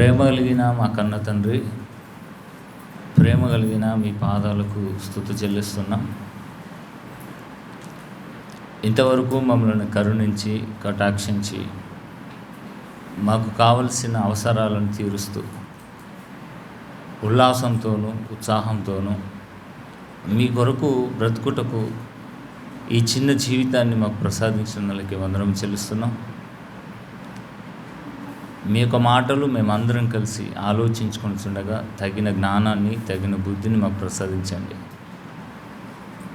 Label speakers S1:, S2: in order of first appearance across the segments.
S1: ప్రేమ కలిగిన మా కన్న తండ్రి, ప్రేమ కలిగిన మీ పాదాలకు స్తుతి చెల్లిస్తున్నాం. ఇంతవరకు మమ్మల్ని కరుణించి కటాక్షించి మాకు కావలసిన అవసరాలను తీరుస్తూ ఉల్లాసంతోనూ ఉత్సాహంతోనూ మీ కొరకు బ్రతుకుటకు ఈ చిన్న జీవితాన్ని మాకు ప్రసాదించినందుకు వందనం చెల్లిస్తున్నాం. మీ యొక్క మాటలు మేమందరం కలిసి ఆలోచించుకుంటుండగా తగిన జ్ఞానాన్ని, తగిన బుద్ధిని మాకు ప్రసాదించండి.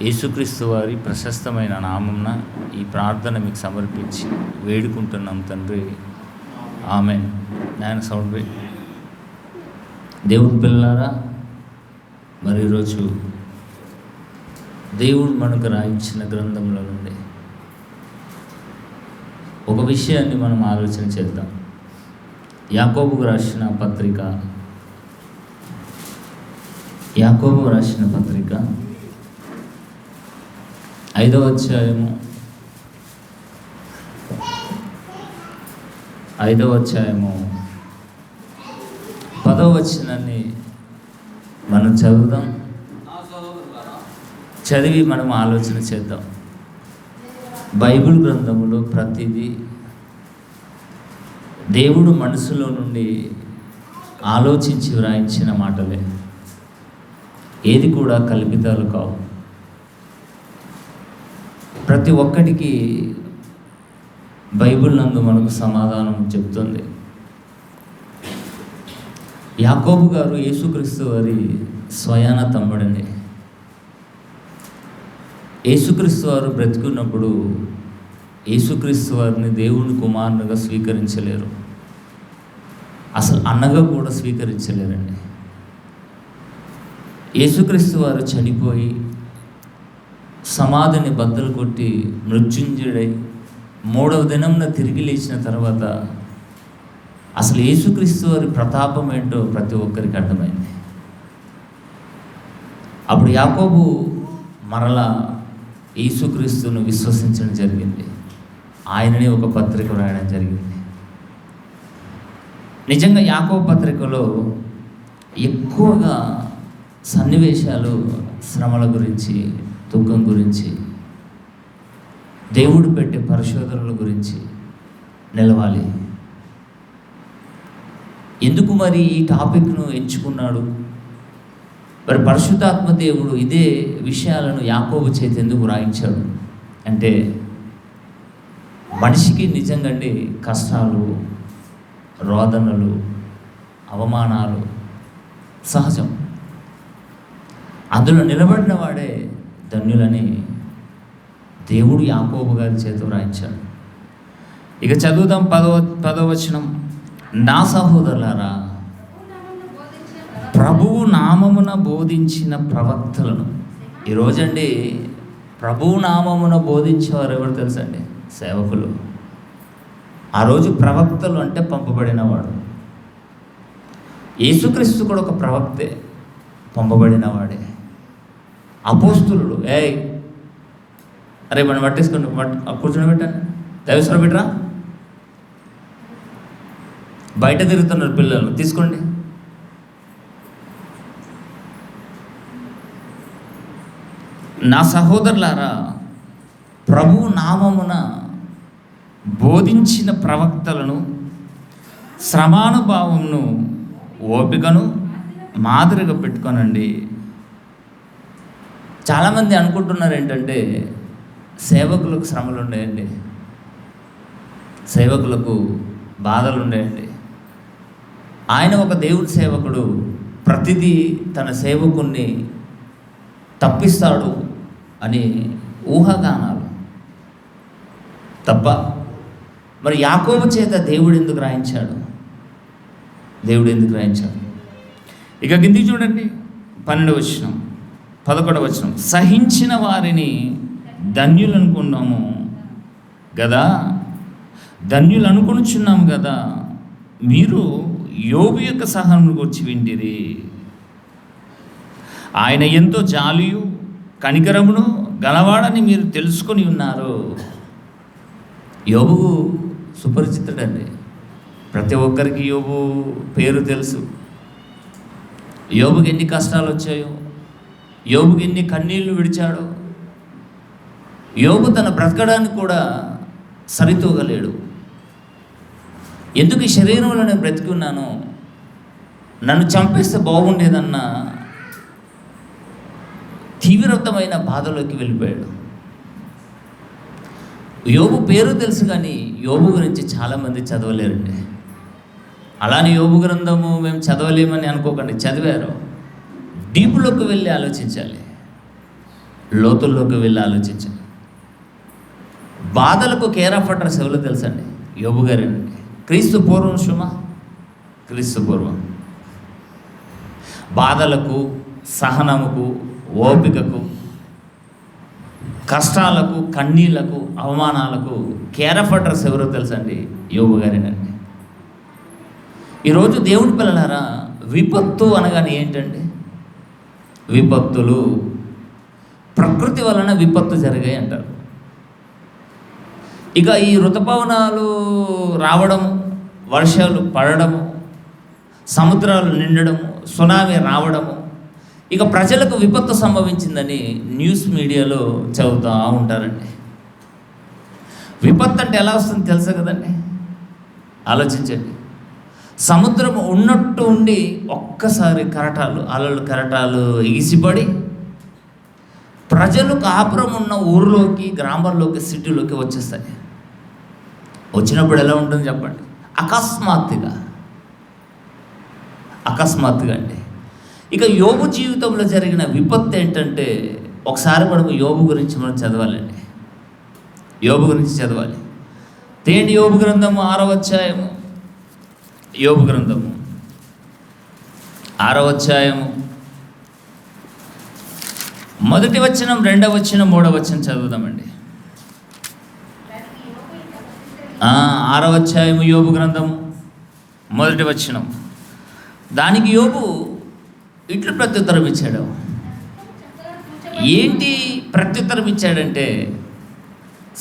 S1: యేసుక్రీస్తు వారి ప్రశస్తమైన నామమున ఈ ప్రార్థన మీకు సమర్పించి వేడుకుంటున్నాం తండ్రి, ఆమేన్. నాయన సౌండ్ వే. దేవుని పిల్లలారా, మరి ఈరోజు దేవుడు మనకు రాయించిన గ్రంథంలో నుండి ఒక విషయాన్ని మనం ఆలోచన చేద్దాం. యాకోబుకు రాసిన పత్రిక 5వ అధ్యాయము 10వ వచనాన్ని మనం చదువుదాం. చదివి మనం ఆలోచన చేద్దాం. బైబిల్ గ్రంథంలో ప్రతిదీ దేవుడు మనసులో నుండి ఆలోచించి వ్రాయించిన మాటలే, ఏది కూడా కల్పితాలు కావు. ప్రతి ఒక్కటికి బైబిల్ నందు మనకు సమాధానం చెప్తుంది. యాకోబు గారు యేసుక్రీస్తు వారి స్వయాన తమ్ముడండి. యేసుక్రీస్తు వారు బ్రతికున్నప్పుడు యేసుక్రీస్తు వారిని దేవుని కుమారునిగా స్వీకరించలేరు, అసలు అన్నగా కూడా స్వీకరించలేరండి. యేసుక్రీస్తు వారు చనిపోయి సమాధిని బద్దలు కొట్టి మృత్యుంజయుడై 3వ దినంన తిరిగి లేచిన తర్వాత అసలు యేసుక్రీస్తు వారి ప్రతాపం ఏంటో ప్రతి ఒక్కరికి అర్థమైంది. అప్పుడు యాకోబు మరలా యేసుక్రీస్తును విశ్వసించడం జరిగింది. ఆయననే ఒక పత్రిక రాయడం జరిగింది. నిజంగా యాకోబు పత్రికలో ఎక్కువగా సన్నివేశాలు శ్రమల గురించి, దుఃఖం గురించి, దేవుడు పెట్టే పరిశోధనల గురించి నిలవాలి. ఎందుకు మరి ఈ టాపిక్ను ఎంచుకున్నాడు? మరి పరిశుద్ధాత్మ దేవుడు ఇదే విషయాలను యాకోబు చేతి ఎందుకు రాయించాడు అంటే, మనిషికి నిజంగా కష్టాలు, రోదనలు, అవమానాలు సహజం. అందులో నిలబడిన వాడే ధన్యులని దేవుడు యాకోబు గారి చేత రాయించాడు. ఇక చదువుదాం. 10వ వచనం. నా సహోదరులారా, ప్రభువు నామమున బోధించిన ప్రవక్తలను. ఈరోజండి ప్రభువు నామమున బోధించేవారు ఎవరు తెలుసండి? సేవకులు. ఆ రోజు ప్రవక్తలు అంటే పంపబడినవాడు. యేసుక్రీస్తు కూడా ఒక ప్రవక్తే, పంపబడినవాడే. అపోస్తులుడు, అరే మనం పట్టేసుకుని కూర్చొని పెట్టండి, దైవస్వరం పెట్టరా, బయట తిరుగుతున్నారు పిల్లలు, తీసుకోండి. నా సహోదరులారా, ప్రభువు నామమున బోధించిన ప్రవక్తలను, శ్రమానుభావమును, ఓపికను మాదిరిగా పెట్టుకోనండి. చాలామంది అనుకుంటున్నారు ఏంటంటే సేవకులకు శ్రమలు ఉండేయండి, సేవకులకు బాధలు ఉండేయండి. ఆయన ఒక దేవుడి సేవకుడు, ప్రతిదీ తన సేవకుణ్ణి తప్పిస్తాడు అని ఊహాగానాలు తప్ప. మరి యాకోబు చేత దేవుడు ఎందుకు రాయించాడు? ఇక కిందికి చూడండి. 12వ వచనం, 11వ వచనం. సహించిన వారిని ధన్యులు అనుకున్నాము కదా, ధన్యులు అనుకొనుచున్నాము కదా. మీరు యోబు యొక్క సహనం గురించి వింటిరి. ఆయన ఎంతో జాలియు కనికరమును గలవాడని మీరు తెలుసుకొని ఉన్నారు. యోబు సుపరిచితుడండి. ప్రతి ఒక్కరికి యోబు పేరు తెలుసు. యోబుకి ఎన్ని కష్టాలు వచ్చాయో, యోబుకి ఎన్ని కన్నీళ్లు విడిచాడో. యోబు తన బ్రతకడానికి కూడా సరితూగలేడు. ఎందుకు ఈ శరీరంలో నేను బ్రతికి ఉన్నాను, నన్ను చంపేస్తే బాగుండేదన్న తీవ్రతమైన బాధలోకి వెళ్ళిపోయాడు. యోబు పేరు తెలుసు కానీ యోబు గురించి చాలామంది చదవలేరండి. అలానే యోబు గ్రంథము మేము చదవలేమని అనుకోకండి, చదివారు. డీప్లోకి వెళ్ళి ఆలోచించాలి, లోతుల్లోకి వెళ్ళి ఆలోచించాలి. బాధలకు కేర్ ఆఫ్ అడ్రస్ ఎవరో తెలుసండి, యోబు గారేనండి. క్రీస్తు పూర్వం క్రీస్తు పూర్వం బాధలకు, సహనముకు, ఓపికకు, కష్టాలకు, కన్నీళ్లకు, అవమానాలకు కేర్ ఆఫ్ అడ్రస్ ఎవరో తెలుసండి, యోబు గారేనండి. ఈరోజు దేవుని పిల్లలారా, విపత్తు అనగానే ఏంటండి? విపత్తులు ప్రకృతి వలన విపత్తు జరిగాయి అంటారు. ఇక ఈ ఋతుపవనాలు రావడము, వర్షాలు పడడము, సముద్రాలు నిండడము, సునామీ రావడము, ఇక ప్రజలకు విపత్తు సంభవించిందని న్యూస్ మీడియాలో చదువుతూ ఉంటారండి. విపత్తు అంటే ఎలా వస్తుంది తెలుసా కదండి? ఆలోచించండి. సముద్రం ఉన్నట్టు ఉండి ఒక్కసారి అలలు కెరటాలు ఎగిసిపడి ప్రజలు కాపురం ఉన్న ఊరిలోకి, గ్రామాల్లోకి, సిటీలోకి వచ్చేస్తాయి. వచ్చినప్పుడు ఎలా ఉంటుంది చెప్పండి? అకస్మాత్తుగా అండి. ఇక యోబు జీవితంలో జరిగిన విపత్తు ఏంటంటే, ఒకసారి మనకు యోబు గురించి మనం చదవాలండి. యోబు గురించి చదవాలి. తేండి యోబు గ్రంథము 6వ అధ్యాయము. యోబు గ్రంథము 6వ అధ్యాయము 1వ వచనం, 2వ వచనం, 3వ వచనం చదువుదామండి. 6వ అధ్యాయము యోబు గ్రంథము 1వ వచనం. దానికి యోబు ఇట్లు ప్రత్యుత్తరం ఇచ్చాడు. ఏంటి ప్రత్యుత్తరం ఇచ్చాడంటే,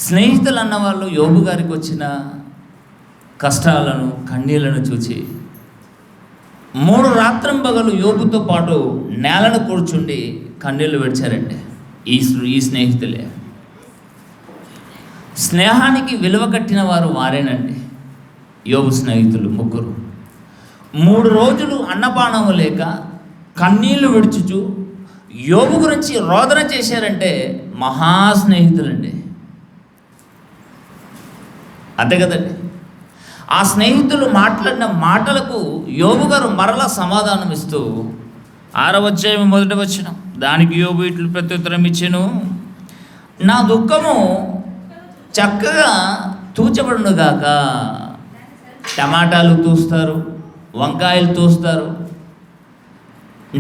S1: స్నేహితులు అన్నవాళ్ళు యోబు గారికి వచ్చిన కష్టాలను, కన్నీళ్లను చూచి 3 రాత్రింబగలు యోబుతో పాటు నేలను కూర్చుండి కన్నీళ్లు విడిచారండి. ఈ స్నేహితులే. స్నేహానికి విలువ కట్టిన వారు వారేనండి యోబు స్నేహితులు 3. 3 రోజులు అన్నపానము లేక కన్నీళ్లు విడుచుచు యోబు గురించి రోదన చేశారంటే మహాస్నేహితులండి. అంతే కదండి. ఆ స్నేహితులు మాట్లాడిన మాటలకు యోబు గారు మరలా సమాధానం ఇస్తూ 6వ అధ్యాయం 1వ వచనం. దానికి యోబు ఇట్లు ప్రత్యుత్తరం ఇచ్చెను, నా దుఃఖము చక్కగా తూచబడునుగాక. టమాటాలు తూస్తారు, వంకాయలు తూస్తారు.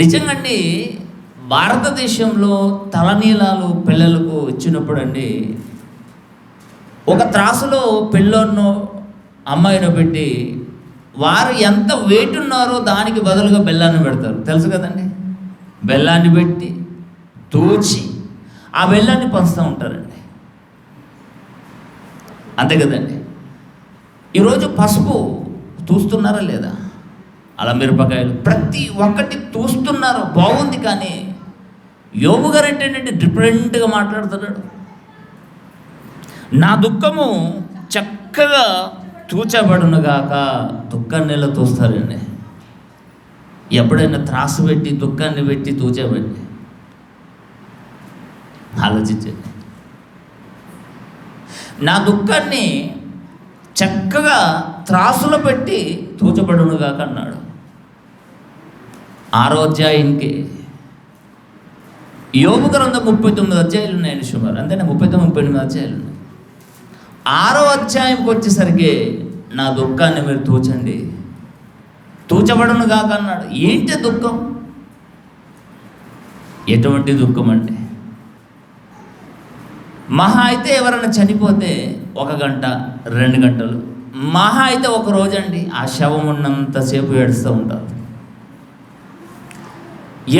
S1: నిజంగండి, భారతదేశంలో తలనీలాలు పిల్లలకు ఇచ్చినప్పుడు అండి, ఒక త్రాసులో పిల్లోన్నో అమ్మాయిని పెట్టి వారు ఎంత వెయిట్ ఉన్నారో దానికి బదులుగా బెల్లాన్ని పెడతారు. తెలుసు కదండి? బెల్లాన్ని పెట్టి తూచి ఆ బెల్లాన్ని పంచుతూ ఉంటారండి. అంతే కదండి. ఈరోజు పసుపు తూస్తున్నారా లేదా? అలా మిరపకాయలు ప్రతి ఒక్కటి తూస్తున్నారు, బాగుంది. కానీ యోబు గారు ఏంటంటే డిఫరెంట్గా మాట్లాడుతున్నాడు. నా దుఃఖము చక్కగా తూచబడునుగాక. దుఃఖాన్ని ఎలా తూస్తారండి? ఎప్పుడైనా త్రాసు పెట్టి, దుఃఖాన్ని పెట్టి తూచబెట్టి ఆలోచించండి. నా దుఃఖాన్ని చక్కగా త్రాసులో పెట్టి తూచబడునుగాక అన్నాడు. 6వ అధ్యాయానికి యోబు గ్రంథం 39 అధ్యాయాలు ఉన్నాయండి సుమారు. అంతేనా? 39 అధ్యాయాలు ఉన్నాయి. 6వ అధ్యాయంకి వచ్చేసరికి నా దుఃఖాన్ని మీరు తూచండి, తూచబడును కాక అన్నాడు. ఏంటి దుఃఖం? ఎటువంటి దుఃఖం అంటే, మహా అయితే ఎవరైనా చనిపోతే 1 గంట 2 గంటలు, మహా అయితే 1 రోజండి. ఆ శవం ఉన్నంతసేపు ఏడుస్తూ ఉంటారు.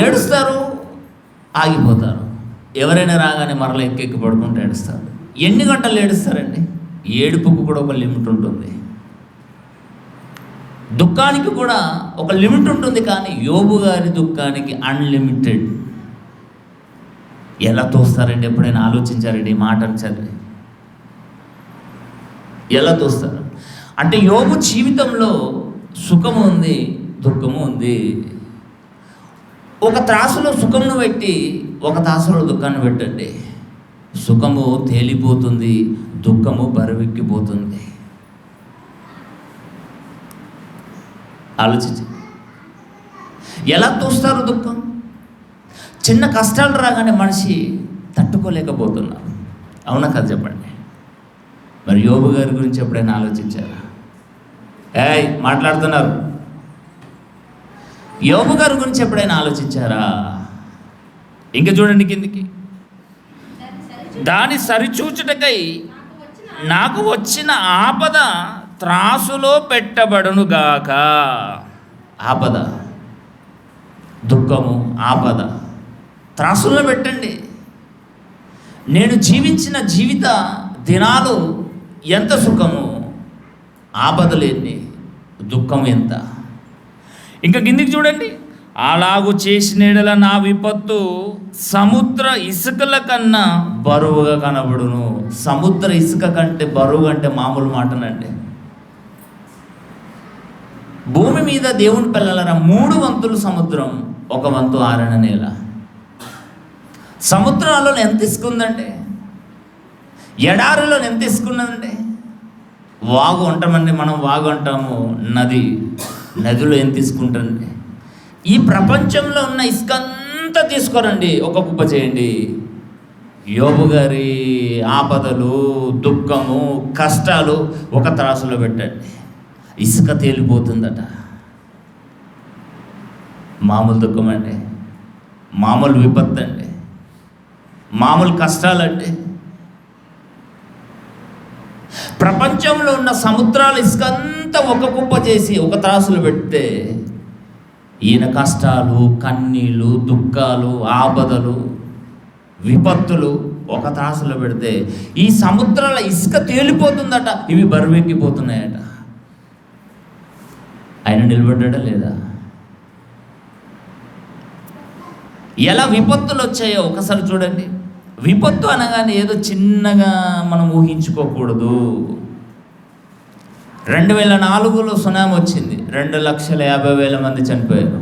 S1: ఏడుస్తారు, ఆగిపోతారు. ఎవరైనా రాగానే మరలా ఎక్కి పడుకుంటూ ఏడుస్తారు. ఎన్ని గంటలు ఏడుస్తారండి? ఏడుపుకు కూడా ఒక లిమిట్ ఉంటుంది. దుఃఖానికి కూడా ఒక లిమిట్ ఉంటుంది, కానీ యోబు గారి దుఃఖానికి అన్లిమిటెడ్. ఎలా తోస్తారండి? ఎప్పుడైనా ఆలోచించారండి ఈ మాటను చదివి? ఎలా తోస్తారు అంటే యోబు జీవితంలో సుఖము ఉంది, దుఃఖము ఉంది. ఒక త్రాసులో సుఖమును పెట్టి ఒక త్రాసులో దుఃఖాన్ని పెట్టండి, సుఖము తేలిపోతుంది, దుఃఖము బరువెక్కిపోతుంది. ఆలోచించి ఎలా తోస్తారు దుఃఖం? చిన్న కష్టాలు రాగానే మనిషి తట్టుకోలేకపోతున్నారు. అవునా కదా చెప్పండి? మరి యోబు గారి గురించి ఎప్పుడైనా ఆలోచించారా? మాట్లాడుతున్నారు. యోబు గారి గురించి ఎప్పుడైనా ఆలోచించారా? ఇంకా చూడండి కిందికి. దాని సరిచూచుటకై నాకు వచ్చిన ఆపద త్రాసులో పెట్టబడునుగాక. ఆపద, దుఃఖము, ఆపద త్రాసులో పెట్టండి. నేను జీవించిన జీవిత దినాలు ఎంత సుఖము, ఆపదలేని దుఃఖం ఎంత. ఇంకా కిందికి చూడండి. అలాగూ చేసిన యెడల నా విపత్తు సముద్ర ఇసుకల కన్నా బరువుగా కనబడును. సముద్ర ఇసుక కంటే బరువు అంటే మామూలు మాటనండి. భూమి మీద దేవుని పిల్లలరా 3 వంతులు సముద్రం, 1 వంతు ఆరణ నేల. సముద్రాలలో ఎంత ఇసుకుందండి? ఎడారిలో ఎంత ఇసుకున్నదండి? వాగు అంటామండి మనం, వాగు అంటాము. నదిలో ఎంత తీసుకుంటుంది? ఈ ప్రపంచంలో ఉన్న ఇసుక అంతా తీసుకోరండి, ఒక కుప్ప చేయండి. యోబు గారి ఆపదలు, దుఃఖము, కష్టాలు ఒక త్రాసులో పెట్టండి, ఇసుక తేలిపోతుందట. మామూలు దుఃఖం అండి, మామూలు విపత్తు అండి, మామూలు కష్టాలండి. ప్రపంచంలో ఉన్న సముద్రాలు ఇసుకంతా ఒక కుప్ప చేసి ఒక త్రాసులో పెడితే ఈయన కష్టాలు, కన్నీళ్ళు, దుఃఖాలు, ఆపదలు, విపత్తులు ఒక త్రాసులో పెడితే ఈ సముద్రాల ఇసుక తేలిపోతుందట, ఇవి బరువెక్కిపోతున్నాయట. ఆయన నిలబడ్డా లేదా? ఎలా విపత్తులు వచ్చాయో ఒకసారి చూడండి. విపత్తు అనగానే ఏదో చిన్నగా మనం ఊహించుకోకూడదు. 2004లో సునామీ వచ్చింది, 2,50,000 మంది చనిపోయారు.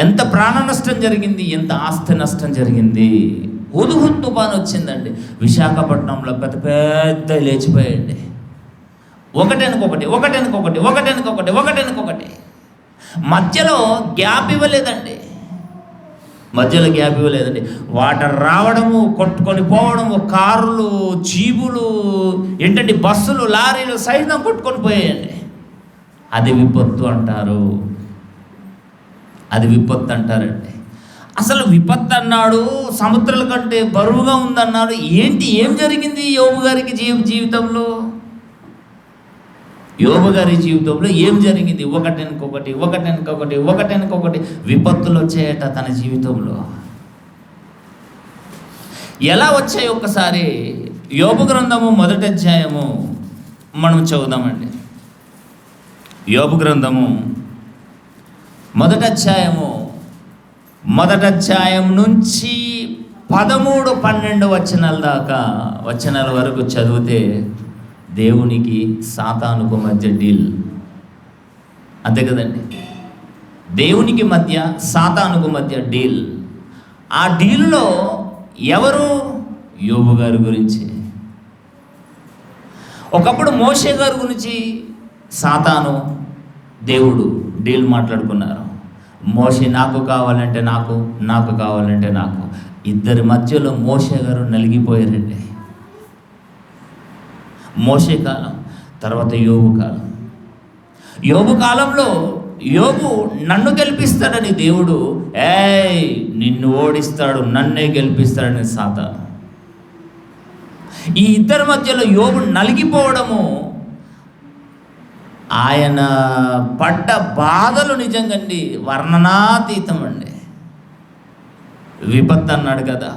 S1: ఎంత ప్రాణ నష్టం జరిగింది, ఎంత ఆస్తి నష్టం జరిగింది. హుద్హుద్ తుఫాను వచ్చిందండి, విశాఖపట్నంలో పెద్ద పెద్ద లేచిపోయండి. ఒకటెనకొకటి మధ్యలో గ్యాప్ ఇవ్వలేదండి. వాటర్ రావడము, కొట్టుకొని పోవడము, కార్లు, జీబులు, ఏంటంటే బస్సులు, లారీలు సైతం కొట్టుకొని పోయాయండి. అది విపత్తు అంటారండి. అసలు విపత్తు అన్నాడు, సముద్రాల కంటే బరువుగా ఉందన్నాడు. ఏం జరిగింది యోబు గారికి జీవితంలో? యోబు గారి జీవితంలో ఏం జరిగింది? ఒకటెనకొకటి విపత్తులు వచ్చాయట తన జీవితంలో. ఎలా వచ్చాయి ఒక్కసారి యోబు గ్రంథము 1వ అధ్యాయము మనం చదువుదామండి. యోబు గ్రంథము 1వ అధ్యాయము 1వ అధ్యాయం నుంచి 13, 12 వచనాల వరకు చదివితే దేవునికి సాతానుకు మధ్య డీల్. అంతే కదండి? దేవునికి మధ్య సాతానుకు మధ్య డీల్. ఆ డీల్లో ఎవరు? యోబు గారి గురించి. ఒకప్పుడు మోషే గారి గురించి సాతాను, దేవుడు డీల్ మాట్లాడుకున్నారు. మోషే నాకు కావాలంటే నాకు. ఇద్దరి మధ్యలో మోషే గారు నలిగిపోయారండి. మోషే కాలం తర్వాత యోబు కాలంలో యోబు నన్ను గెలిపిస్తాడని దేవుడు, నిన్ను ఓడిస్తాడు, నన్నే గెలిపిస్తాడని సాతాను. ఈ ఇద్దరి మధ్యలో యోబు నలిగిపోవడము, ఆయన పడ్డ బాధలు నిజంగండి వర్ణనాతీతం అండి. విపత్తు అన్నాడు కదా,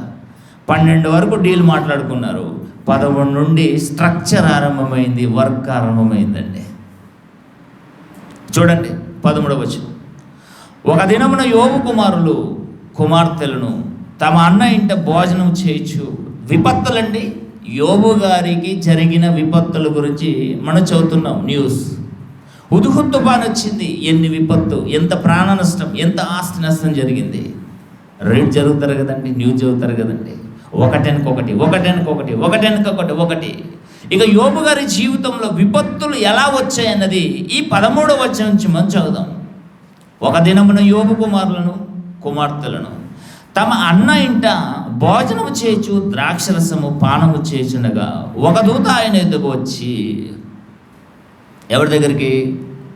S1: 12 వరకు డీల్ మాట్లాడుకున్నారు. 11 నుండి స్ట్రక్చర్ ఆరంభమైంది, వర్క్ ఆరంభమైందండి. చూడండి 13వ వచనం. ఒక దినమున యోబు కుమార్తెలను తమ అన్న ఇంట భోజనం చేయొచ్చు. విపత్తులండి, యోబు గారికి జరిగిన విపత్తుల గురించి మనం చదువుతున్నాం న్యూస్. హుదుహు తుఫాను వచ్చింది. ఎన్ని విపత్తు, ఎంత ప్రాణ నష్టం, ఎంత ఆస్తి నష్టం జరిగింది. రేట్ జరుగుతారు కదండి, న్యూస్ చదువుతారు కదండి, ఒకటి. ఇక యోబు గారి జీవితంలో విపత్తులు ఎలా వచ్చాయన్నది ఈ 13వ వచనం నుంచి మనం చదువుదాం. ఒక దినమున యోబు కుమార్తెలను తమ అన్న ఇంట భోజనము చేయొచ్చు, ద్రాక్షరసము పానము చేయుచుండగా ఒక దూత ఆయన ఎదుగు వచ్చి, ఎవరి దగ్గరికి?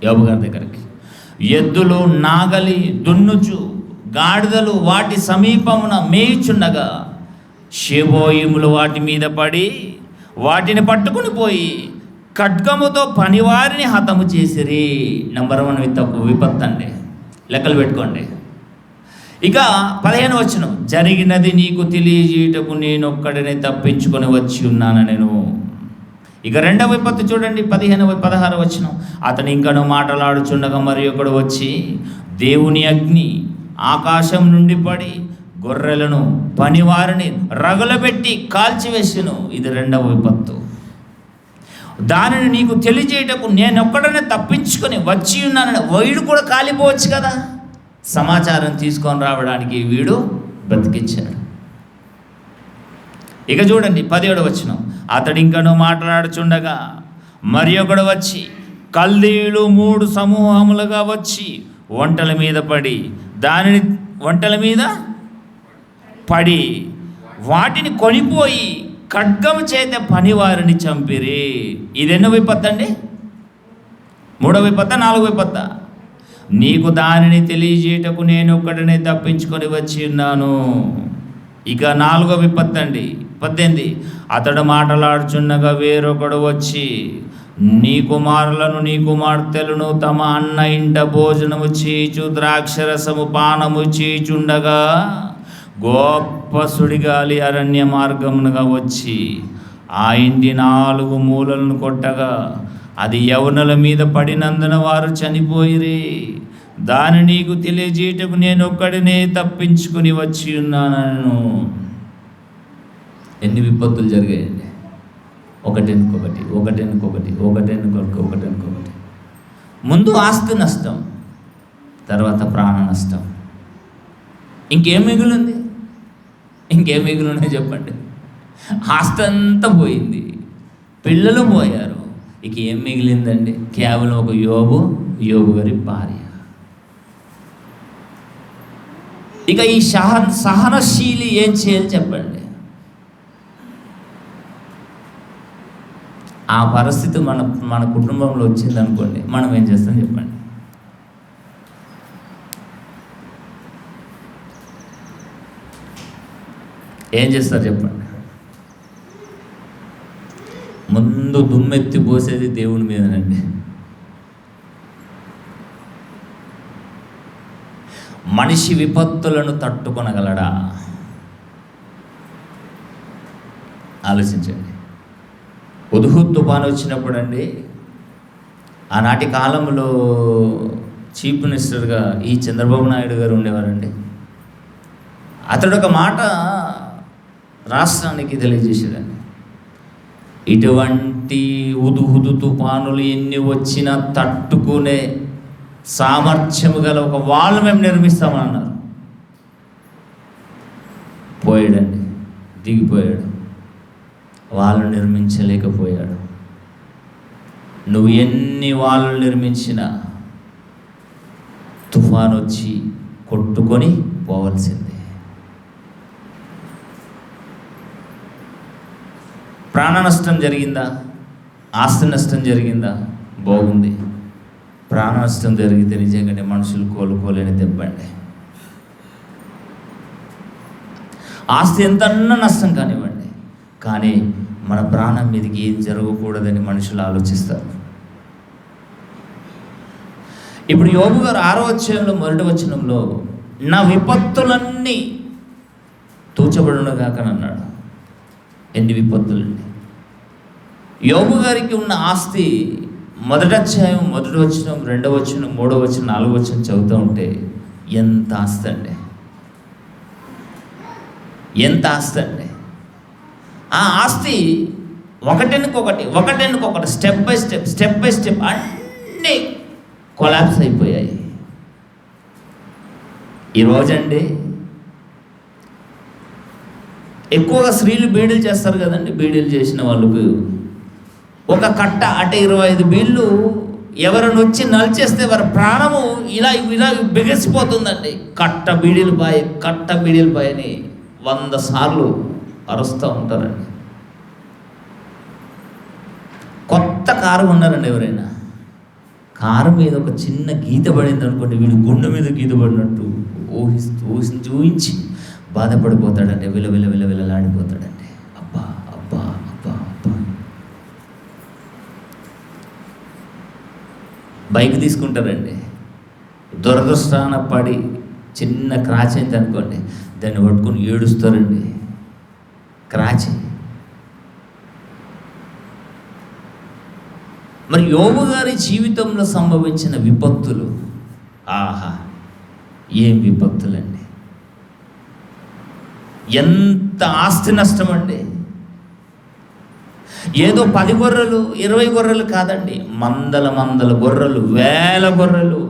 S1: యోబు గారి దగ్గరికి. ఎద్దులు నాగలి దున్నుచు, గాడిదలు వాటి సమీపమున మేయుచుండగా షేబోయిములు వాటి మీద పడి వాటిని పట్టుకుని పోయి ఖడ్గముతో పనివారిని హతము చేసిరి. నంబర్ 1 విపత్తు అండి, లెక్కలు పెట్టుకోండి. ఇక 15వ వచనం. జరిగినది నీకు తెలియజేయుటకు నేనొక్కడినే తప్పించుకొని వచ్చి ఉన్నాను నేను. ఇక 2వ విపత్తు చూడండి, 16వ వచనం. అతను ఇంకనూ మాటలాడుచుండగా మరి ఒకడు వచ్చి దేవుని అగ్ని ఆకాశం నుండి పడి గొర్రెలను పనివారిని రగులబెట్టి కాల్చివేసెను. ఇది 2వ విపత్తు. దానిని నీకు తెలియజేయటకు నేనొక్కడనే తప్పించుకొని వచ్చి ఉన్నానని. వీడు కూడా కాలిపోవచ్చు కదా, సమాచారం తీసుకొని రావడానికి వీడు బ్రతికించాడు. ఇక చూడండి 17వ వచనం. అతడు ఇంకనూ మాట్లాడుచుండగా మరి ఒకడు వచ్చి కల్దీయులు 3 సమూహములుగా వచ్చి ఒంటల మీద పడి వాటిని కొనిపోయి ఖడ్గము చేత పనివారిని చంపిరి. ఇది ఎన్నో విపత్తు అండి? 3వ విపత్తా, 4వ విపత్తా? నీకు దానిని తెలియజేయటకు నేను ఒక్కడినే తప్పించుకొని వచ్చి ఉన్నాను. ఇక 4వ విపత్తు అండి, 18. అతడు మాటలాడుచున్నగా వేరొకడు వచ్చి నీ కుమారులను నీ కుమార్తెలను తమ అన్న ఇంట భోజనము చేయుచు ద్రాక్షరసము పానము చేయుచుండగా గొప్ప సుడిగాలి అరణ్య మార్గమునగా వచ్చి ఆ ఇంటి 4 మూలలను కొట్టగా అది యవనుల మీద పడినందున వారు చనిపోయిరి. దాని నీకు తెలియజేయటకు నేను ఒక్కడినే తప్పించుకుని వచ్చి ఉన్నాను. ఎన్ని విపత్తులు జరిగాయండి, ఒకటెనుకొకటి. ముందు ఆస్తి నష్టం, తర్వాత ప్రాణ నష్టం. ఇంకేం మిగిలింది చెప్పండి? ఆస్తి అంతా పోయింది, పిల్లలు పోయారు, ఇక ఏం మిగిలిందండి? కేవలం ఒక యోబు గారి భార్య. ఇక ఈ సహనశీలి ఏం చేయాలి చెప్పండి? ఆ పరిస్థితి మన కుటుంబంలో వచ్చింది అనుకోండి, మనం ఏం చేస్తాం చెప్పండి? ఏం చేస్తారు చెప్పండి? ముందు దుమ్మెత్తి పోసేది దేవుని మీదనండి. మనిషి విపత్తులను తట్టుకొనగలడా? ఆలోచించండి. హుదుహు తుఫాను వచ్చినప్పుడు అండి, ఆనాటి కాలంలో చీఫ్ మినిస్టర్గా ఈ చంద్రబాబు నాయుడు గారు ఉండేవారండి. అతడు ఒక మాట రాష్ట్రానికి తెలియజేసేదండి. ఇటువంటి హుదుహుదు తుఫానులు ఎన్ని వచ్చినా తట్టుకునే సామర్థ్యము గల ఒక వాళ్ళు మేము నిర్మిస్తామన్నారు. పోయాడండి, దిగిపోయాడు, వాళ్ళు నిర్మించలేకపోయాడు. నువ్వు ఎన్ని వాళ్ళు నిర్మించినా తుఫాను వచ్చి కొట్టుకొని పోవాల్సిందే. ప్రాణ నష్టం జరిగిందా? ఆస్తి నష్టం జరిగిందా? బాగుంది. ప్రాణ నష్టం జరిగితే నిజంగానే మనుషులు కోలుకోలేని దెబ్బండి. ఆస్తి ఎంతన్నా నష్టం కానివ్వండి, కానీ మన ప్రాణం మీదకి ఏం జరగకూడదని మనుషులు ఆలోచిస్తారు. ఇప్పుడు యోబు గారు 6వ అధ్యాయంలో 1వ వచనంలో నా విపత్తులన్నీ తూచబడును గాకనన్నాడు. ఎన్ని విపత్తులండి! యోబు గారికి ఉన్న ఆస్తి మొదటి అధ్యాయం 1వ వచనం 2వ వచనం 3వ వచనం 4వ వచనం చదువుతూ ఉంటే ఎంత ఆస్తి అండి, ఎంత ఆస్తి అండి. ఆ ఆస్తి ఒకటెనుకొకటి స్టెప్ బై స్టెప్ అన్నీ కొలాప్స్ అయిపోయాయి. ఈరోజండి ఎక్కువగా స్త్రీలు బీడీలు చేస్తారు కదండి. బీడీలు చేసిన వాళ్ళకు ఒక కట్ట అంటే 25 బీళ్ళు ఎవరైనా వచ్చి నలిచేస్తే వారి ప్రాణము ఇలా బిగిసిపోతుందండి. కట్ట బీడీలు పాయని 100 సార్లు అరుస్తూ ఉంటారండి. కొత్త కారు ఉన్నారండి, ఎవరైనా కారు మీద ఒక చిన్న గీత పడింది అనుకోండి, వీడు గుండె మీద గీత పడినట్టు ఊహించి బాధపడిపోతాడండి, విలవిలలాడిపోతాడండి. అబ్బా అబ్బా అబ్బా అబ్బా. బైక్ తీసుకుంటారండి, దురదృష్టాన పడి చిన్న క్రాచ్ అయింది అనుకోండి, దాన్ని పట్టుకొని ఏడుస్తారండి. క్రాచ్. మరి యోబు గారి జీవితంలో సంభవించిన విపత్తులు, ఆహా ఏం విపత్తులండి! ఎంత ఆస్తి నష్టం అండి. ఏదో 10 గొర్రెలు 20 గొర్రెలు కాదండి, మందల గొర్రెలు, వేల గొర్రెలు,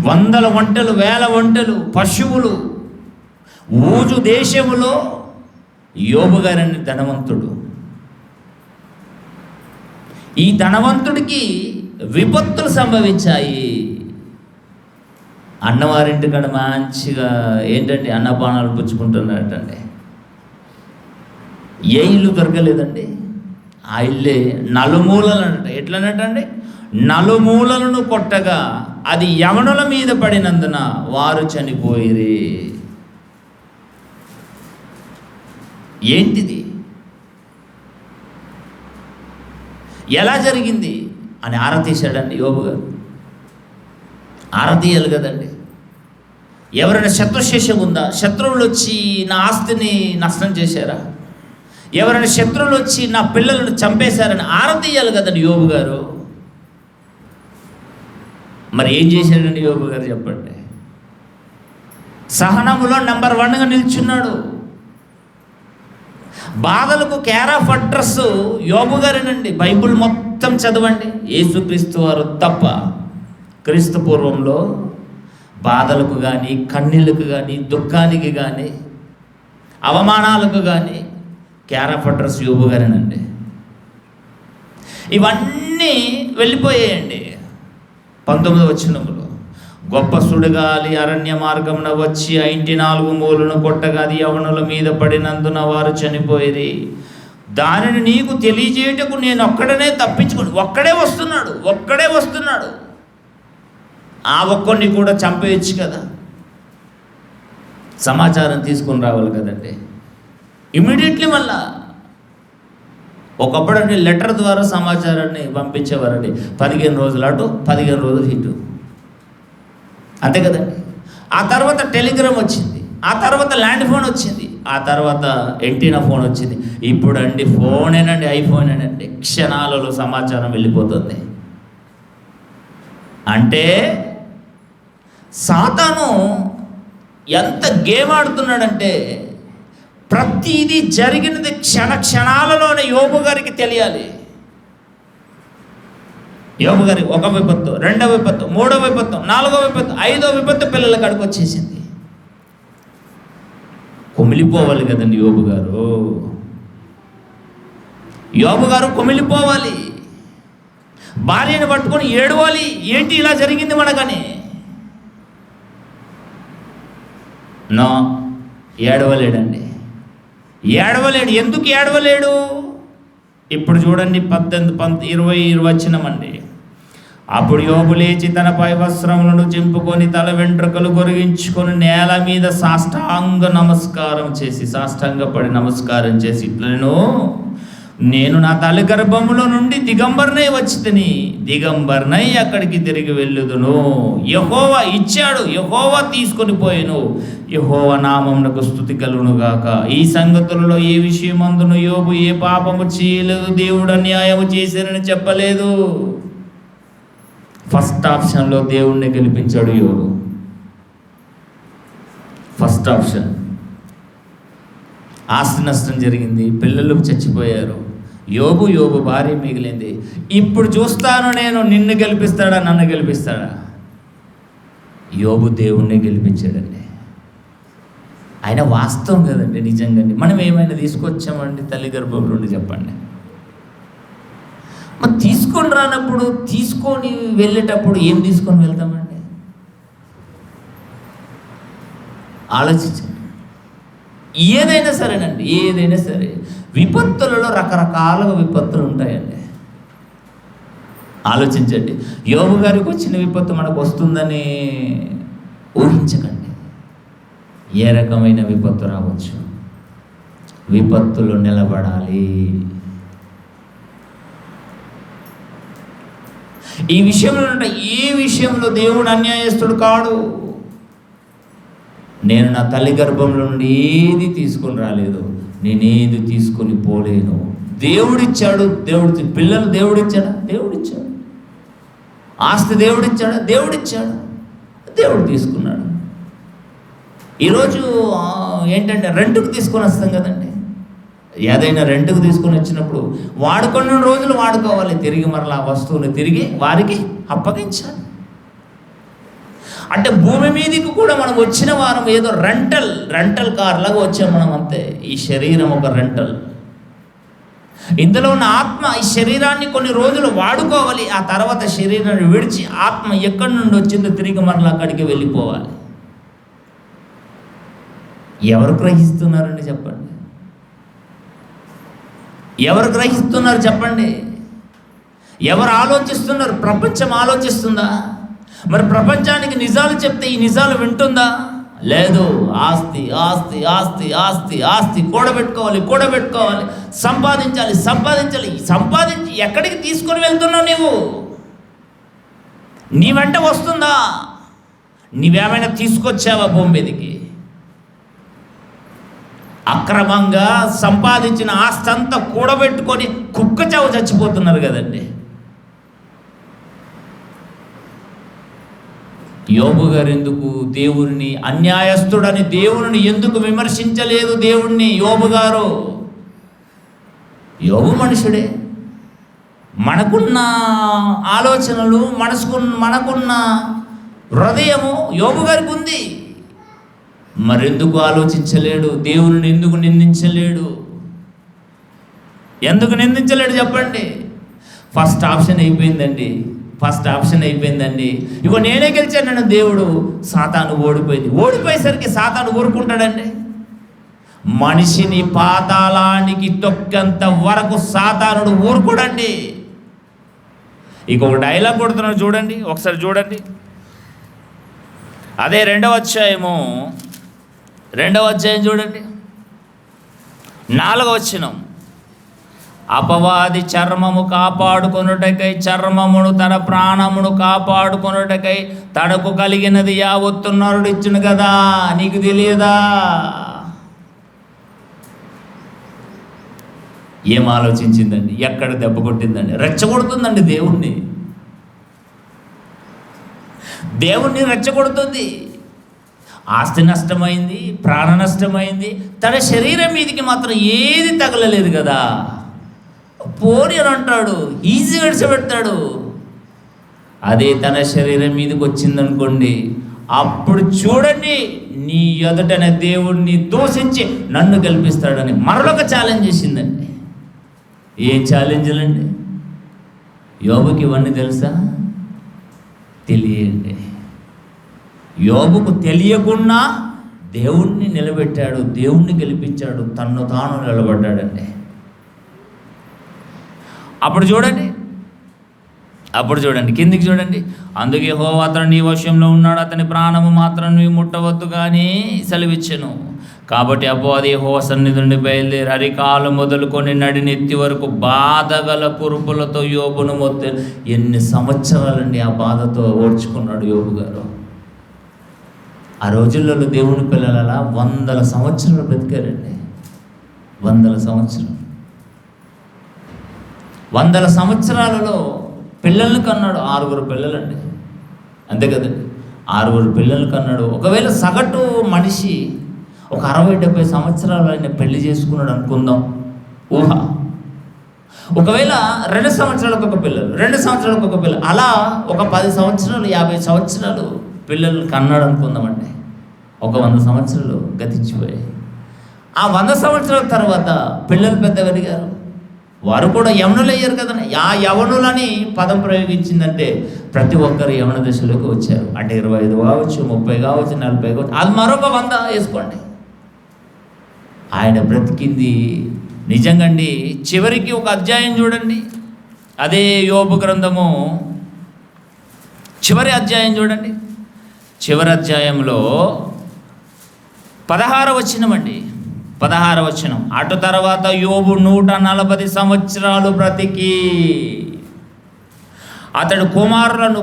S1: 100 ఒంటెలు, వేల ఒంటెలు, పశువులు. ఊజు దేశములో యోబు గారని ధనవంతుడు. ఈ ధనవంతుడికి విపత్తులు సంభవించాయి. అన్నవారింటికాడ మంచిగా ఏంటండి అన్నపానాలు పుచ్చుకుంటున్నారటండి. ఏ ఇల్లు దొరకలేదండి. ఆ ఇల్లే నలుమూలలనట. ఎట్లనటండి? నలుమూలలను కొట్టగా అది యవనుల మీద పడినందున వారు చనిపోయిరి. ఏంటిది? ఎలా జరిగింది అని ఆరా తీశాడండి యోబు గారు. ఆరా తీయాలి కదండి. ఎవరైనా శత్రుశేషం ఉందా? శత్రువులు వచ్చి నా ఆస్తిని నష్టం చేశారా? ఎవరైనా శత్రువులు వచ్చి నా పిల్లలను చంపేశారని ఆరా తీయాలి కదండి యోబు గారు. మరి ఏం చేశాడండి యోబు గారు చెప్పండి? సహనములో నెంబర్ 1గా నిల్చున్నాడు. బాధలకు కేర్ ఆఫ్ అడ్రస్ యోబు గారేనండి. బైబిల్ మొత్తం చదవండి. యేసుక్రీస్తు వారు తప్ప క్రీస్తు పూర్వంలో బాధలకు కానీ, కన్నీళ్ళకు కానీ, దుఃఖానికి కానీ, అవమానాలకు కానీ కేర్ ఆఫ్ అడ్రస్ యోబు గారేనండి. ఇవన్నీ వెళ్ళిపోయాయండి. 19వ వచనంలో గొప్ప సుడిగాలి అరణ్య మార్గమున వచ్చి ఆ ఇంటి 4 మూలను కొట్టగా అది యవనుల మీద పడినందున వారు చనిపోయేది. దానిని నీకు తెలియజేయటకు నేను ఒక్కడనే తప్పించుకుని ఒక్కడే వస్తున్నాడు. ఆ ఒక్కడిని కూడా చంపేయచ్చు కదా. సమాచారం తీసుకొని రావాలి కదండి. ఇమ్మీడియట్లీ మళ్ళా ఒకప్పుడంటే లెటర్ ద్వారా సమాచారాన్ని పంపించేవారండి. 15 రోజులు అటు 15 రోజులు ఇటు, అంతే కదండి. ఆ తర్వాత టెలిగ్రామ్ వచ్చింది, ఆ తర్వాత ల్యాండ్ ఫోన్ వచ్చింది, ఆ తర్వాత ఎంటీనా ఫోన్ వచ్చింది. ఇప్పుడు అండి ఫోనేనండి, ఐఫోనేనండి, క్షణాలలో సమాచారం వెళ్ళిపోతుంది. అంటే సాతాను ఎంత గేమ్ ఆడుతున్నాడంటే ప్రతిదీ జరిగినది క్షణాలలోనే యోబు గారికి తెలియాలి. యోబు గారి 1వ విపత్తు, 2వ విపత్తు, 3వ విపత్తు, 4వ విపత్తు, 5వ విపత్తు పిల్లల కాడికి వచ్చేసింది. కుమిలిపోవాలి కదండి యోబు గారు కుమిలిపోవాలి. భార్యను పట్టుకొని ఏడవాలి. ఏంటి ఇలా జరిగింది మనకని? నో, ఏడవలేడండి. ఎందుకు ఏడవలేడు? ఇప్పుడు చూడండి 20 వచనమండి. అప్పుడు యోబు లేచి తన పై వస్త్రములను చింపుకొని తల వెంట్రుకలు గొరిగించుకొని నేల మీద సాష్టాంగపడి నమస్కారం చేసి ఇట్లను నేను నా తల్లి గర్భములో నుండి దిగంబరనై వచ్చి తిని దిగంబరనై అక్కడికి తిరిగి వెళ్ళుదును. యెహోవా ఇచ్చాడు, యెహోవా తీసుకొని పోయెను, యెహోవా నామమునకు స్తుతి కలుగును గాక. ఈ సంగతులలో ఏ విషయమందును యోబు ఏ పాపము చేయలేదు, దేవుడు అన్యాయము చేశారని చెప్పలేదు. ఫస్ట్ ఆప్షన్లో దేవుణ్ణి గెలిపించాడు యోబు. First option. ఆస్తి నష్టం జరిగింది, పిల్లలు చచ్చిపోయారు, యోబు భార్య మిగిలింది. ఇప్పుడు చూస్తాను నేను, నిన్ను గెలిపిస్తాడా నన్ను గెలిపిస్తాడా? యోబు దేవుణ్ణి గెలిపించాడండి. ఆయన వాస్తవం కదండి, నిజంగానే. మనం ఏమైనా తీసుకొచ్చామండి తల్లి గర్భం నుండి? చెప్పండి. మరి తీసుకొని రానప్పుడు, తీసుకొని వెళ్ళేటప్పుడు ఏం తీసుకొని వెళ్తామండి? ఆలోచించండి. ఏదైనా సరేనండి, ఏదైనా సరే విపత్తులలో రకరకాలుగా విపత్తులు ఉంటాయండి. ఆలోచించండి. యోబు గారికి వచ్చిన విపత్తు మనకు వస్తుందని ఊహించకండి. ఏ రకమైన విపత్తు రావచ్చు. విపత్తులు నిలబడాలి. ఈ విషయంలో అంటే ఏ విషయంలో దేవుడు అన్యాయస్తుడు కాడు. నేను నా తల్లి గర్భంలో నుండి ఏది తీసుకొని రాలేదు, నేనేది తీసుకొని పోలేను. దేవుడిచ్చాడు, పిల్లలు దేవుడిచ్చాడా? దేవుడిచ్చాడు. ఆస్తి దేవుడిచ్చాడా? దేవుడిచ్చాడు. దేవుడు తీసుకున్నాడు. ఈరోజు ఏంటంటే రెంట్కి తీసుకొని వస్తాం కదండి. ఏదైనా రెంట్కి తీసుకొని వచ్చినప్పుడు వాడుకున్న రోజులు వాడుకోవాలి, తిరిగి మరలా ఆ వస్తువుని తిరిగి వారికి అప్పగించాలి. అంటే భూమి మీదకి కూడా మనం వచ్చిన వారం ఏదో రెంటల్ కార్ లాగా వచ్చాం మనం, అంతే. ఈ శరీరం ఒక రెంటల్. ఇందులో ఉన్న ఆత్మ ఈ శరీరాన్ని కొన్ని రోజులు వాడుకోవాలి. ఆ తర్వాత శరీరాన్ని విడిచి ఆత్మ ఎక్కడి నుండి వచ్చిందో తిరిగి మరలా అక్కడికి వెళ్ళిపోవాలి. ఎవరు గ్రహిస్తున్నారండి చెప్పండి? ఎవరు గ్రహిస్తున్నారు చెప్పండి? ఎవరు ఆలోచిస్తున్నారు? ప్రపంచం ఆలోచిస్తుందా? మరి ప్రపంచానికి నిజాలు చెప్తే ఈ నిజాలు వింటుందా? లేదు. ఆస్తి ఆస్తి ఆస్తి ఆస్తి ఆస్తి కూడబెట్టుకోవాలి, సంపాదించి ఎక్కడికి తీసుకొని వెళ్తున్నావు నువ్వు? నీ వెంట వస్తుందా? నీవేమైనా తీసుకొచ్చావా భూమి మీదకి? అక్రమంగా సంపాదించిన ఆస్తి అంతా కూడబెట్టుకొని కుక్క చావు చచ్చిపోతున్నారు కదండి. యోబు గారు ఎందుకు దేవుడిని అన్యాయస్తుడని దేవుడిని ఎందుకు విమర్శించలేదు? దేవుణ్ణి యోబు గారు. యోబు మనుషుడే. మనకున్న ఆలోచనలు, మనకున్న హృదయము యోబు గారికి ఉంది. మరెందుకు ఆలోచించలేడు? దేవుని ఎందుకు నిందించలేడు? ఎందుకు నిందించలేడు చెప్పండి? ఫస్ట్ ఆప్షన్ అయిపోయిందండి. ఇగో నేనే గెలిచాను దేవుడు. సాతాను ఓడిపోయేసరికి సాతాను ఊరుకుంటాడండి? మనిషిని పాతాళానికి తొక్కేంత వరకు సాతానుడు ఊరుకోడండి. ఇక ఒక డైలాగ్ కొడుతున్నాడు చూడండి, ఒకసారి చూడండి. అదే 2వ అధ్యాయం చూడండి, 4వ వచనం. అపవాది చర్మమును తన ప్రాణమును కాపాడుకొనుటకై తనకు కలిగినది యావత్తు నరుడు ఇచ్చును కదా, నీకు తెలియదా? ఏం ఆలోచించిందండి? ఎక్కడ దెబ్బ కొట్టిందండి? రెచ్చగొడుతుందండి దేవుణ్ణి రెచ్చగొడుతుంది. ఆస్తి నష్టమైంది, ప్రాణ నష్టమైంది, తన శరీరం మీదకి మాత్రం ఏది తగలలేదు కదా. పోని అని అంటాడు, ఈజీగా విడిచిపెడతాడు. అదే తన శరీరం మీదకి వచ్చిందనుకోండి, అప్పుడు చూడండి నీ ఎదుటనే దేవుణ్ణి దూషించి నన్ను గెలిపిస్తాడని మరొక ఛాలెంజ్ చేసిందండి. ఏం ఛాలెంజ్లండి? యోబుకి ఇవన్నీ తెలుసా? తెలియండి. యోబుకు తెలియకుండా దేవుణ్ణి నిలబెట్టాడు, దేవుణ్ణి గెలిపించాడు, తన్ను తాను నిలబడ్డాడండి. అప్పుడు చూడండి కిందికి చూడండి. అందుకే యెహోవా అతడు నీ వశంలో ఉన్నాడు, అతని ప్రాణము మాత్రం నువ్వు ముట్టవద్దు కానీ సెలవిచ్చెను. కాబట్టి అపవాది యెహోవా సన్నిధి నుండి బయలుదేరి అరికాలు మొదలుకొని నడినెత్తి వరకు బాధగల కురుపులతో యోబును మొత్తం. ఎన్ని సంవత్సరాలండి ఆ బాధతో ఓడ్చుకున్నాడు యోబు గారు. ఆ రోజుల్లో దేవుని పిల్లల 100 సంవత్సరాలు బ్రతికారండి. 100 సంవత్సరాలు. 100 సంవత్సరాలలో పిల్లల్ని కన్నాడు. 6 పిల్లలండి, అంతే కదండి. 6 పిల్లల్ని కన్నాడు. ఒకవేళ సగటు మనిషి ఒక 60-70 సంవత్సరాలు ఆయన పెళ్లి చేసుకున్నాడు అనుకుందాం, ఊహ. ఒకవేళ 2 సంవత్సరాలకు ఒక పిల్లలు, 2 సంవత్సరాలకు ఒక పిల్లలు, అలా ఒక 10 సంవత్సరాలు 50 సంవత్సరాలు పిల్లలు కన్నాడు అనుకుందామండి. ఒక 100 సంవత్సరాలు గతించిపోయాయి. ఆ 100 సంవత్సరాల తర్వాత పిల్లలు పెద్దగలిగారు. వారు కూడా యవనులు అయ్యారు కదండి. ఆ యవనులని పదం ప్రయోగించిందంటే ప్రతి ఒక్కరు యవన దశలోకి వచ్చారు. అంటే 25 కావచ్చు, 30 కావచ్చు, 40 కావచ్చు, అది మరొక 100 వేసుకోండి. ఆయన బ్రతికింది నిజంగా అండి. చివరికి ఒక అధ్యాయం చూడండి, అదే యోబు గ్రంథము చివరి అధ్యాయం చూడండి. చివరి అధ్యాయంలో 16వ వచనం అండి. 16వ వచనం. అటు తర్వాత యోబు 140 సంవత్సరాలు బ్రతికి అతడు కుమారులను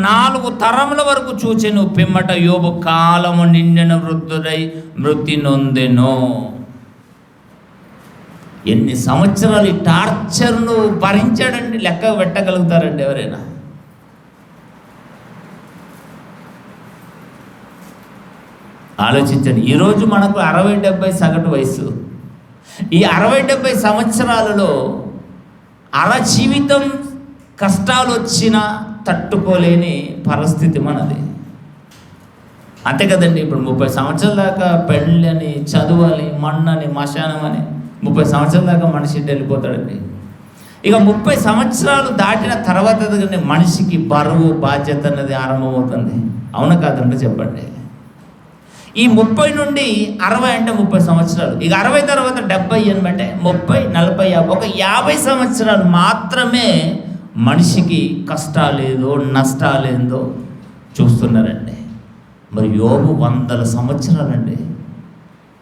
S1: 4 తరముల వరకు చూచెను. పిమ్మట యోబు కాలము నిండిన వృద్ధుడై మృతి నొందెను. ఎన్ని సంవత్సరాలు ఈ టార్చర్ను భరించాడండి, లెక్క పెట్టగలుగుతారండి ఎవరైనా? ఆలోచించండి. ఈరోజు మనకు 60-70 సగటు వయసు. ఈ 60-70 సంవత్సరాలలో జీవితం కష్టాలు వచ్చినా తట్టుకోలేని పరిస్థితి మనది, అంతే కదండి. ఇప్పుడు 30 సంవత్సరాల దాకా పెళ్ళని, చదువని, మన్నని, మశానం అని 30 సంవత్సరాల దాకా మనిషి వెళ్ళిపోతాడండి. ఇక 30 సంవత్సరాలు దాటిన తర్వాత మనిషికి బరువు, బాధ్యత అనేది ఆరంభమవుతుంది. అవునా కాదంటే చెప్పండి. ఈ 30 నుండి 60 అంటే 30 సంవత్సరాలు. ఇక 60 తర్వాత 70, 80 అంటే 30, 40, 50. ఒక 50 సంవత్సరాలు మాత్రమే మనిషికి కష్టాలేదో నష్టాలేదో చూస్తున్నారండి. మరి యోబు 100 సంవత్సరాలండి.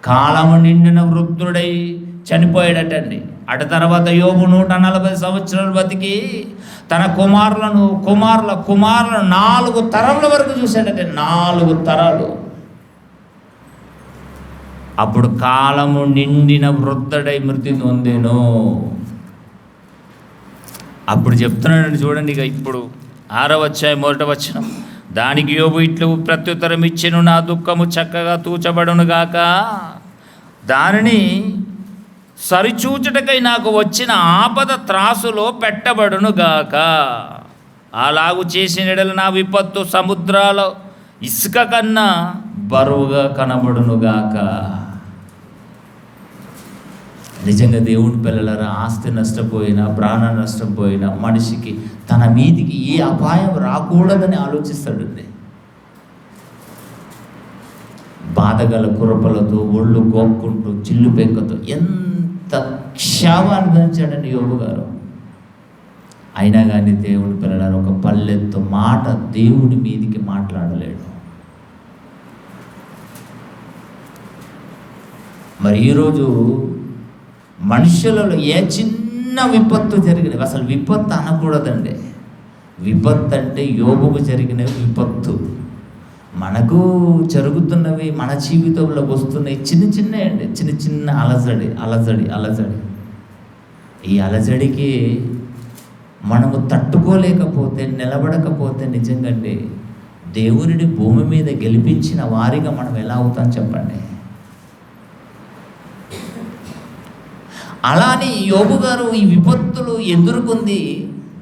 S1: కాలము నిండిన వృద్ధుడై చనిపోయాడటండి. అటు తర్వాత యోబు 140 సంవత్సరాలు బతికి తన కుమారుల 4 తరముల వరకు చూశాడట. 4 తరాలు. అప్పుడు కాలము నిండిన వృద్ధుడై మృతి నొందెను. అప్పుడు చెప్తున్నాడండి చూడండి. ఇక ఇప్పుడు 6వ అధ్యాయం 1వ వచనం. దానికి యోబు ఇట్లు ప్రత్యుత్తరం ఇచ్చెను, నా దుఃఖము చక్కగా తూచబడును గాక, దానిని సరిచూచుటకై నాకు వచ్చిన ఆపద త్రాసులో పెట్టబడును గాక. అలాగు చేసిన యెడల నా విపత్తు సముద్రాల ఇసుక కన్నా బరువుగా కనబడును గాక. నిజంగా దేవుని పిల్లలారా, ఆస్తి నష్టపోయినా, ప్రాణం నష్టపోయినా మనిషికి తన మీదికి ఏ అపాయం రాకూడదని ఆలోచిస్తాడండి. బాధగల కురపలతో, ఒళ్ళు గోక్కుంటూ, చిల్లు పెంకతో ఎంత క్షామాన్ని ధరించాడండి యోబు గారు. అయినా కానీ దేవుని పిల్లలారా, ఒక పల్లెత్తు మాట దేవుని మీదికి మాట్లాడలేడు. మరి ఈరోజు మనుషులలో ఏ చిన్న విపత్తు జరిగినవి, అసలు విపత్తు అనకూడదండి. విపత్తు అంటే యోబుకు జరిగిన విపత్తు. మనకు జరుగుతున్నవి, మన జీవితంలో వస్తున్నాయి చిన్నయండి, చిన్న అలజడి. ఈ అలజడికి మనము తట్టుకోలేకపోతే, నిలబడకపోతే నిజంగా దేవుడిని భూమి మీద గెలిపించిన వారిగా మనం ఎలా అవుతాం చెప్పండి. అలానే యోబు గారు ఈ విపత్తులు ఎదుర్కొంది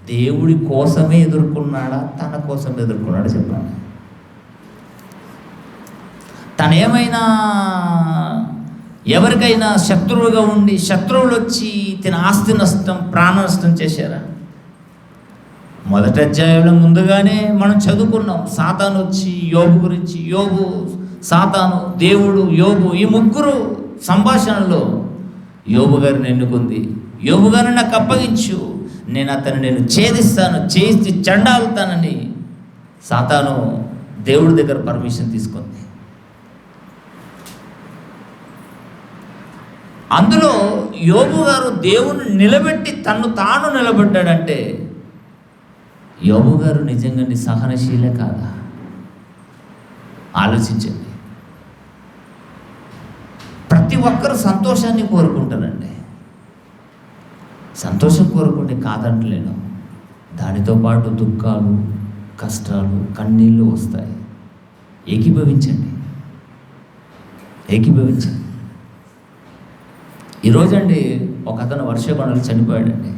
S1: దేవుడి కోసమే ఎదుర్కొన్నాడా, తన కోసం ఎదుర్కొన్నాడా చెప్పండి. తనేమైనా ఎవరికైనా శత్రువుగా ఉండి శత్రువులు వచ్చి తన ఆస్తి నష్టం, ప్రాణ నష్టం చేశారా? మొదటి అధ్యాయంలో ముందుగానే మనం చదువుకున్నాం. సాతాను వచ్చి యోబు గురించి, యోబు, సాతాను, దేవుడు, యోబు, ఈ ముగ్గురు సంభాషణలో యోబు గారిని ఎన్నుకుంది. యోబు గారిని నాకు అప్పగించు, నేను ఛేదిస్తాను, చేసి చండాలుతానని సాతాను దేవుడి దగ్గర పర్మిషన్ తీసుకుంది. అందులో యోబు గారు దేవుని నిలబెట్టి తన్ను తాను నిలబడ్డాడంటే యోబు గారు నిజంగా సహనశీలే కాదా? ఆలోచించండి. ప్రతి ఒక్కరు సంతోషాన్ని కోరుకుంటారండి. సంతోషం కోరుకుంటే కాదంటలేను, దానితో పాటు దుఃఖాలు, కష్టాలు, కన్నీళ్ళు వస్తాయి. ఏకీభవించండి. ఈరోజండి ఒక అతను వర్షకొండలు చనిపోయాడండి.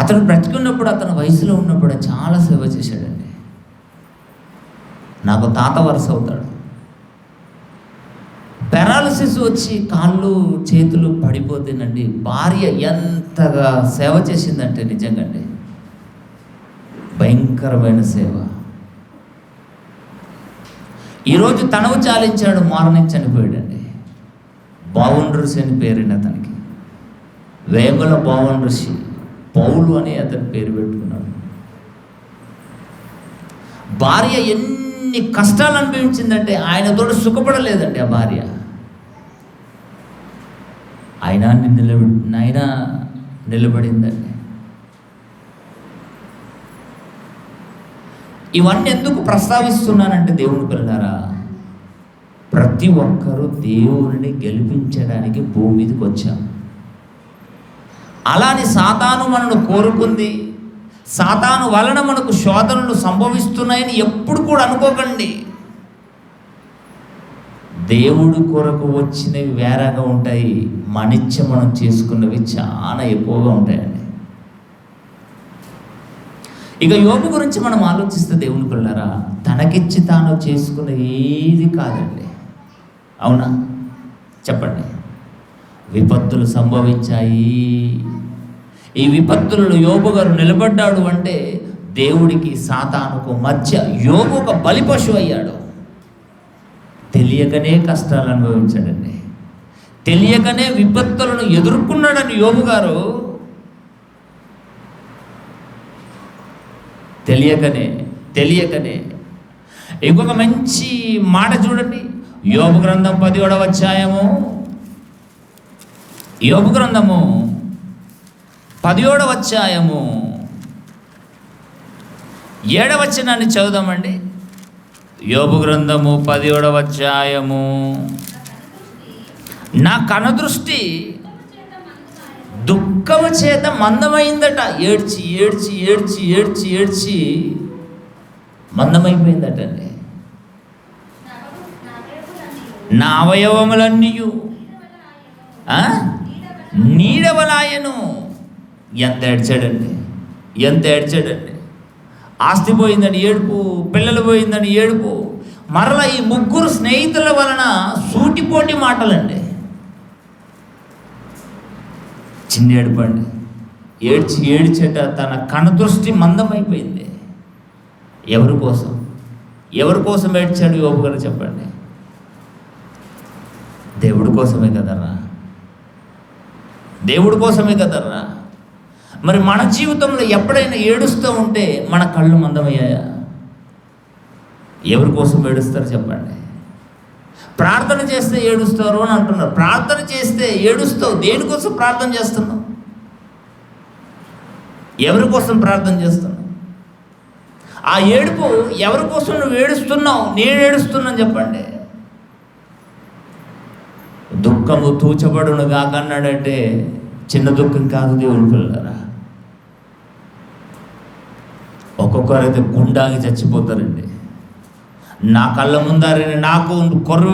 S1: అతను బ్రతికున్నప్పుడు, అతను వయసులో ఉన్నప్పుడు చాలా సేవ చేశాడండి. నాకు తాత వరుస అవుతాడు. పెరాలసిస్ వచ్చి కాళ్ళు చేతులు పడిపోతేనండి భార్య ఎంతగా సేవ చేసిందంటే నిజంగా అండి, భయంకరమైన సేవ. ఈరోజు తనవు చాలించాడు, మార్నింగ్ చనిపోయాడండి. బావున్ ఋషి అని పేరండి అతనికి. వేగుల బావున్ ఋషి, పౌలు అని అతని పేరు పెట్టుకున్నాడు. భార్య ఎన్ని కష్టాలు అనుభవించిందంటే ఆయనతో సుఖపడలేదండి ఆ భార్య. ఆయన నిలబడిందండి. ఇవన్నీ ఎందుకు ప్రస్తావిస్తున్నానంటే దేవుని పిల్లలారా, ప్రతి ఒక్కరూ దేవుడిని గెలిపించడానికి భూమి మీదకి వచ్చాం. అలాని సాతాను మనను కోరుకుంది, సాతాను వలన మనకు శోధనలు సంభవిస్తున్నాయని ఎప్పుడు కూడా అనుకోకండి. దేవుడి కొరకు వచ్చినవి వేరేగా ఉంటాయి, మనిచ్చ మనం చేసుకున్నవి చాలా ఎక్కువగా ఉంటాయండి. ఇక యోబు గురించి మనం ఆలోచిస్తే దేవుని పిల్లరా, తనకిచ్చి తాను చేసుకున్న ఏది కాదండి. అవునా? చెప్పండి. విపత్తులు సంభవించాయి. ఈ విపత్తులలో యోబు గారు నిలబడ్డాడు అంటే దేవుడికి సాతానుకు మధ్య యోబు ఒక బలి పశువు అయ్యాడు. తెలియకనే కష్టాలు అనుభవించాడండి, తెలియకనే విపత్తులను ఎదుర్కొన్నాడని యోబు గారు. తెలియకనే. ఇంకొక మంచి మాట చూడండి, యోబు గ్రంథం 17వ అధ్యాయము, యోబు గ్రంథము 17వ అధ్యాయము 7వ వచనాన్ని చదువుదామండి. యోబు గ్రంథము 17వ అధ్యాయము. నా కనుదృష్టి దుఃఖము చేత మందమైందట. ఏడ్చి మందమైపోయిందట అండి. నా అవయవములన్నీ నీడవలాయను. ఎంత ఏడ్చాడండి. ఆస్తి పోయిందని ఏడుపు, పిల్లలు పోయిందని ఏడుపు, మరలా ఈ ముగ్గురు స్నేహితుల వలన సూటిపోటి మాటలండి. చిన్న ఏడుపు అండి. ఏడ్చేట తన కనుదృష్టి మందమైపోయింది. ఎవరి కోసం ఏడ్చాడు యోబు గారు చెప్పండి? దేవుడి కోసమే కదర్రా. మరి మన జీవితంలో ఎప్పుడైనా ఏడుస్తూ ఉంటే మన కళ్ళు మందమయ్యాయా? ఎవరి కోసం ఏడుస్తారు చెప్పండి? ప్రార్థన చేస్తే ఏడుస్తారు అని అంటున్నారు. ప్రార్థన చేస్తే ఏడుస్తావు, దేనికోసం ప్రార్థన చేస్తున్నావు? ఎవరి కోసం ప్రార్థన చేస్తున్నావు? ఆ ఏడుపు ఎవరి కోసం నువ్వు ఏడుస్తున్నావు? నేను ఏడుస్తున్నాను చెప్పండి. దుఃఖము తూచబడును కాకన్నాడంటే చిన్న దుఃఖం కాదు దేవుని పిల్లరా. ఒక్కొక్కరైతే గుండాగి చచ్చిపోతారండి. నా కళ్ళ ముందారని నాకు కొర్ర